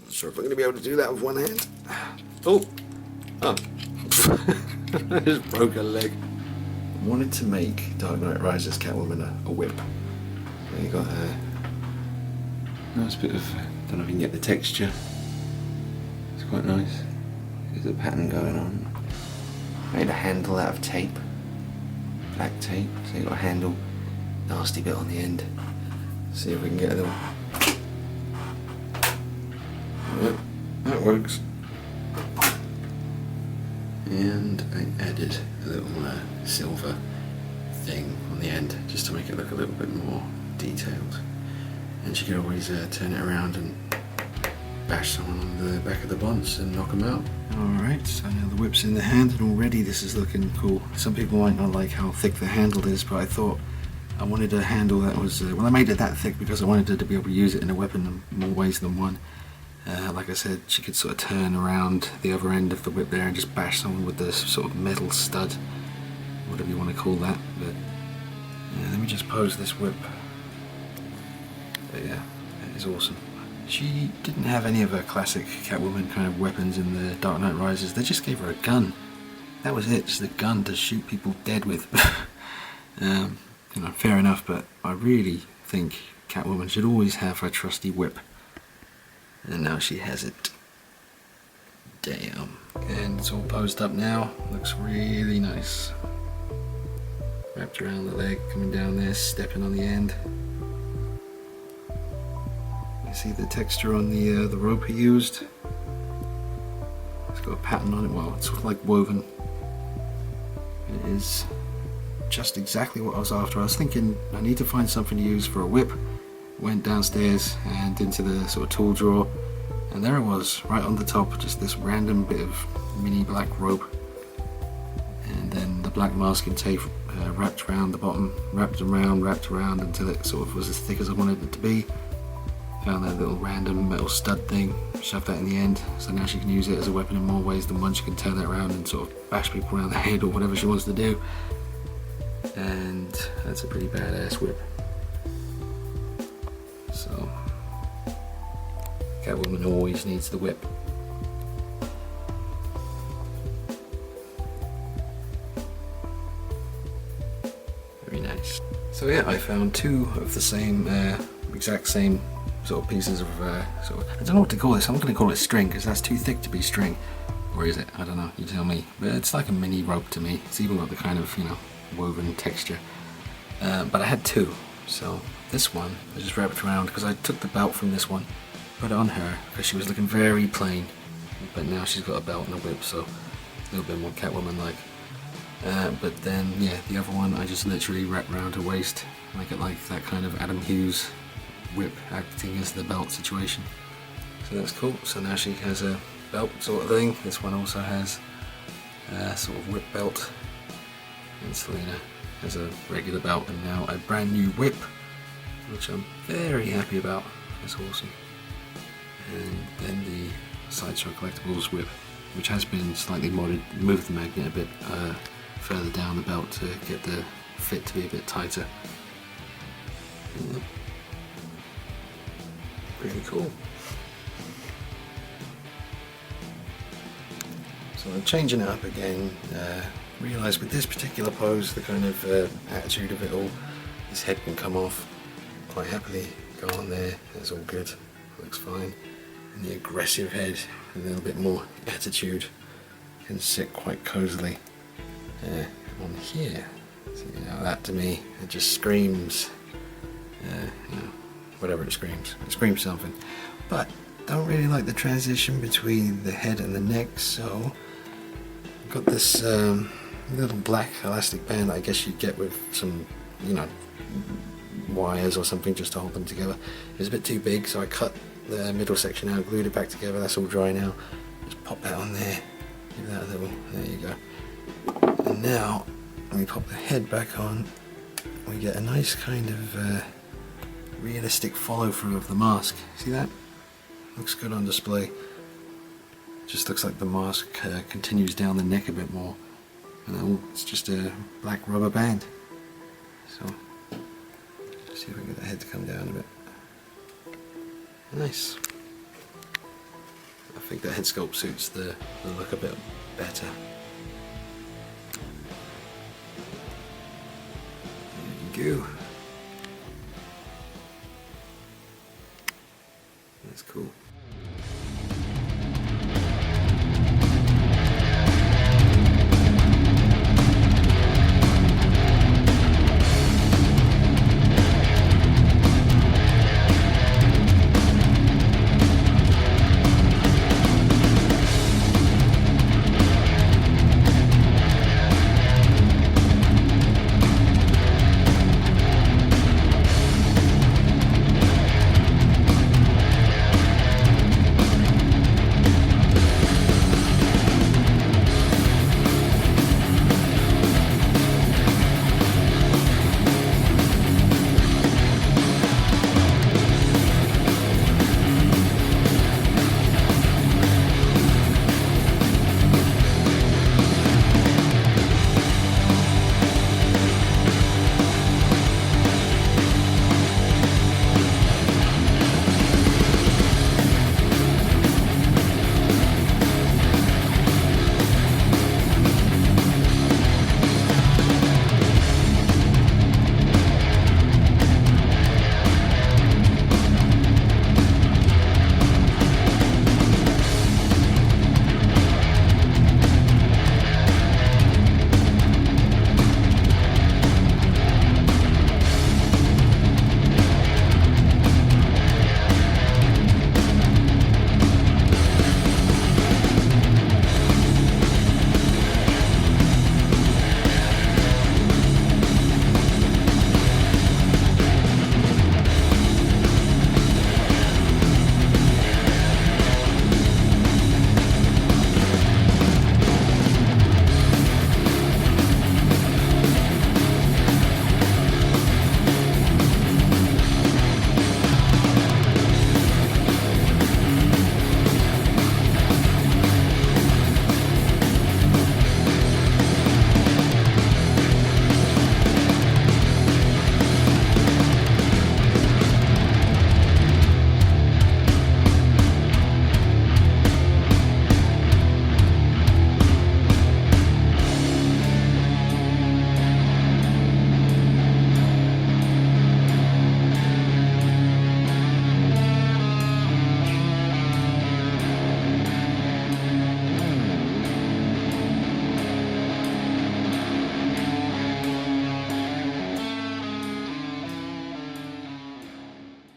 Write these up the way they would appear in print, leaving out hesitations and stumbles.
Not sure if I'm going to be able to do that with one hand. Oh! Oh. I just broke a leg. I wanted to make Dark Knight Rises Catwoman a whip. There you got a nice bit of, don't know if you can get the texture. It's quite nice. There's a pattern going on. Made a handle out of tape. Black tape, so you got a handle. Nasty bit on the end. See if we can get a little. Yep, that works. And I added a little silver thing on the end just to make it look a little bit more detailed. And you can always turn it around and bash someone on the back of the bonds and knock them out. Alright, so now the whip's in the hand and already this is looking cool. Some people might not like how thick the handle is, but I thought I wanted a handle that was, well, I made it that thick because I wanted to be able to use it in a weapon in more ways than one. Like I said, she could sort of turn around the other end of the whip there and just bash someone with this sort of metal stud, whatever you want to call that. But yeah, let me just pose this whip. But yeah, that is awesome. She didn't have any of her classic Catwoman kind of weapons in the Dark Knight Rises. They just gave her a gun. That was it, just a gun to shoot people dead with. You know, fair enough, but I really think Catwoman should always have her trusty whip. And now she has it. Damn. And it's all posed up now. Looks really nice. Wrapped around the leg, coming down there, stepping on the end. You see the texture on the rope he used? It's got a pattern on it. Well, it's sort of like woven. It is just exactly what I was after. I was thinking I need to find something to use for a whip. Went downstairs and into the sort of tool drawer, and there it was, right on the top, just this random bit of mini black rope, and then the black masking tape wrapped around the bottom, wrapped around until it sort of was as thick as I wanted it to be. Found that little random metal stud thing, shoved that in the end, so now she can use it as a weapon in more ways than one. She can turn it around and sort of bash people around the head or whatever she wants to do, and that's a pretty badass whip. So, Catwoman always needs the whip. Very nice. So yeah, I found two of the same, exact same sort of pieces of, sort of, I don't know what to call this. I'm going to call it string because that's too thick to be string. Or is it? I don't know. You tell me. But it's like a mini rope to me. It's even got the kind of, you know, woven texture. But I had two. So this one I just wrapped around because I took the belt from this one, put it on her because she was looking very plain, but now she's got a belt and a whip, so a little bit more Catwoman like. But then yeah, the other one I just literally wrapped around her waist, make it like that kind of Adam Hughes whip acting as the belt situation. So that's cool. So now she has a belt sort of thing. This one also has a sort of whip belt, and Selena has a regular belt, and now a brand new whip, which I'm very happy about. That's awesome. And then the Sideshow Collectibles whip, which has been slightly modded, moved the magnet a bit further down the belt to get the fit to be a bit tighter. Pretty cool. So I'm changing it up again. Realised with this particular pose, the kind of attitude of it all, his head can come off quite happily, go on there, that's all good, looks fine. And the aggressive head, a little bit more attitude, can sit quite cosily on here. So, you know, that to me, it just screams, you know, whatever it screams something. But don't really like the transition between the head and the neck, so I've got this little black elastic band that I guess you'd get with some, you know, wires or something just to hold them together. It was a bit too big, so I cut the middle section out, glued it back together. That's all dry now. Just pop that on there, give that a little, there you go. And now when we pop the head back on, we get a nice kind of realistic follow through of the mask. See that? Looks good on display. Just looks like the mask continues down the neck a bit more. And it's just a black rubber band. So, let's see if we can get the head to come down a bit. Nice. think the head sculpt suits the look a bit better. There you go. That's cool.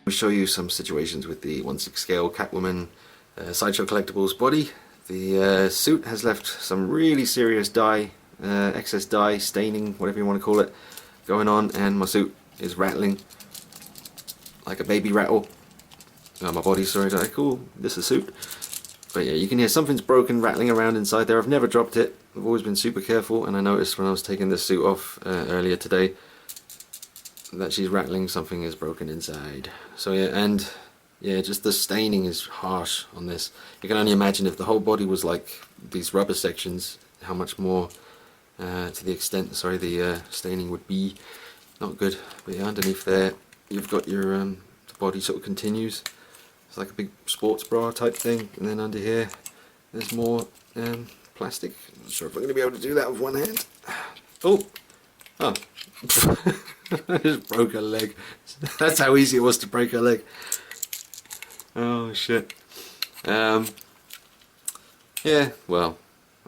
We'll show you some situations with the 1/6 scale Catwoman Sideshow Collectibles body. The suit has left some really serious dye, excess dye, staining, whatever you want to call it, going on, and my suit is rattling like a baby rattle. My body, sorry, did I call this a suit? But yeah, you can hear something's broken, rattling around inside there. I've never dropped it. I've always been super careful, and I noticed when I was taking this suit off earlier today that she's rattling, something is broken inside. So yeah, and yeah, just the staining is harsh on this. You can only imagine if the whole body was like these rubber sections, how much more, to the extent, sorry, the staining would be. Not good. But yeah, underneath there, you've got your, the body sort of continues. It's like a big sports bra type thing, and then under here, there's more plastic. I'm not sure if I'm going to be able to do that with one hand. Oh! Oh. I just broke her leg. That's how easy it was to break her leg. Oh shit. Yeah, well,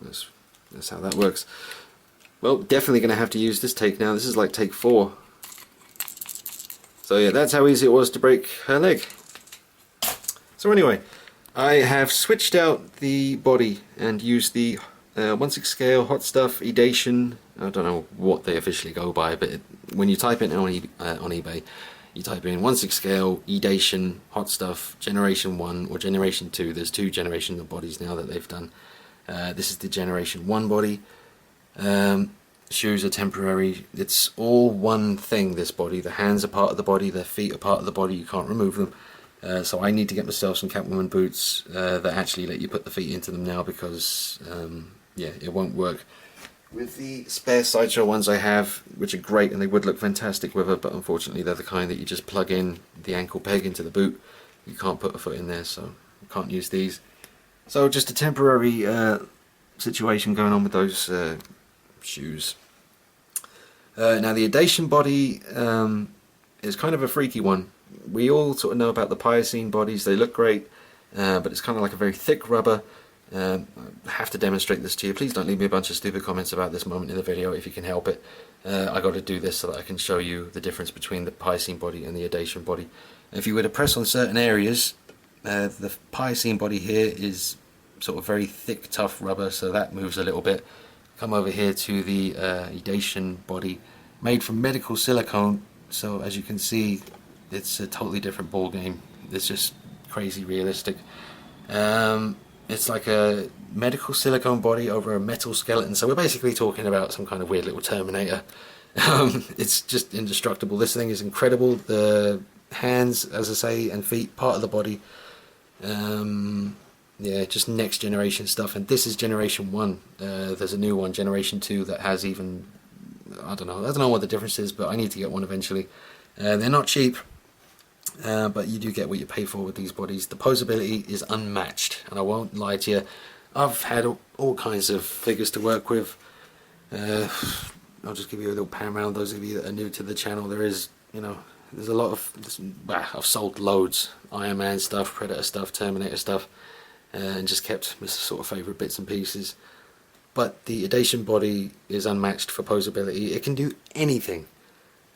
that's how that works. Well, definitely going to have to use this take now. This is like take 4. So yeah, that's how easy it was to break her leg. So anyway, I have switched out the body and used the 1/6 scale Hot Stuff Edation. I don't know what they officially go by, but when you type it on eBay, you type in 1/6 scale Edation Hot Stuff Generation 1 or Generation 2. There's 2 generations of bodies now that they've done. This is the Generation 1 body. Shoes are temporary. It's all one thing, this body. The hands are part of the body, their feet are part of the body. You can't remove them. So I need to get myself some Catwoman boots that actually let you put the feet into them now, because yeah, it won't work with the spare Sideshow ones I have, which are great and they would look fantastic with her, but unfortunately they're the kind that you just plug in the ankle peg into the boot. You can't put a foot in there, so you can't use these. So just a temporary situation going on with those shoes. Now the Edation body is kind of a freaky one. We all sort of know about the Pliocene bodies, they look great, but it's kind of like a very thick rubber. I have to demonstrate this to you. Please don't leave me a bunch of stupid comments about this moment in the video if you can help it. I got to do this so that I can show you the difference between the Pliocene body and the Edation body. If you were to press on certain areas, the Pliocene body here is sort of very thick, tough rubber, so that moves a little bit. Come over here to the Edation body, made from medical silicone, so as you can see, it's a totally different ball game. It's just crazy realistic. It's like a medical silicone body over a metal skeleton, so we're basically talking about some kind of weird little Terminator. It's just indestructible. This thing is incredible. The hands, as I say, and feet, part of the body. Yeah, just next generation stuff, and this is generation 1. There's a new one, generation 2, that has even, I don't know what the difference is, but I need to get one eventually. They're not cheap, but you do get what you pay for with these bodies. The posability is unmatched, and I won't lie to you, I've had all kinds of figures to work with. I'll just give you a little pan around, those of you that are new to the channel. There is, there's a lot of, I've sold loads, Iron Man stuff, Predator stuff, Terminator stuff, and just kept my sort of favourite bits and pieces. But the Edation body is unmatched for posability. It can do anything.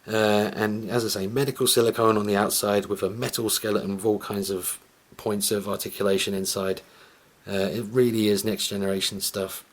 And as I say, medical silicone on the outside with a metal skeleton with all kinds of points of articulation inside. It really is next generation stuff.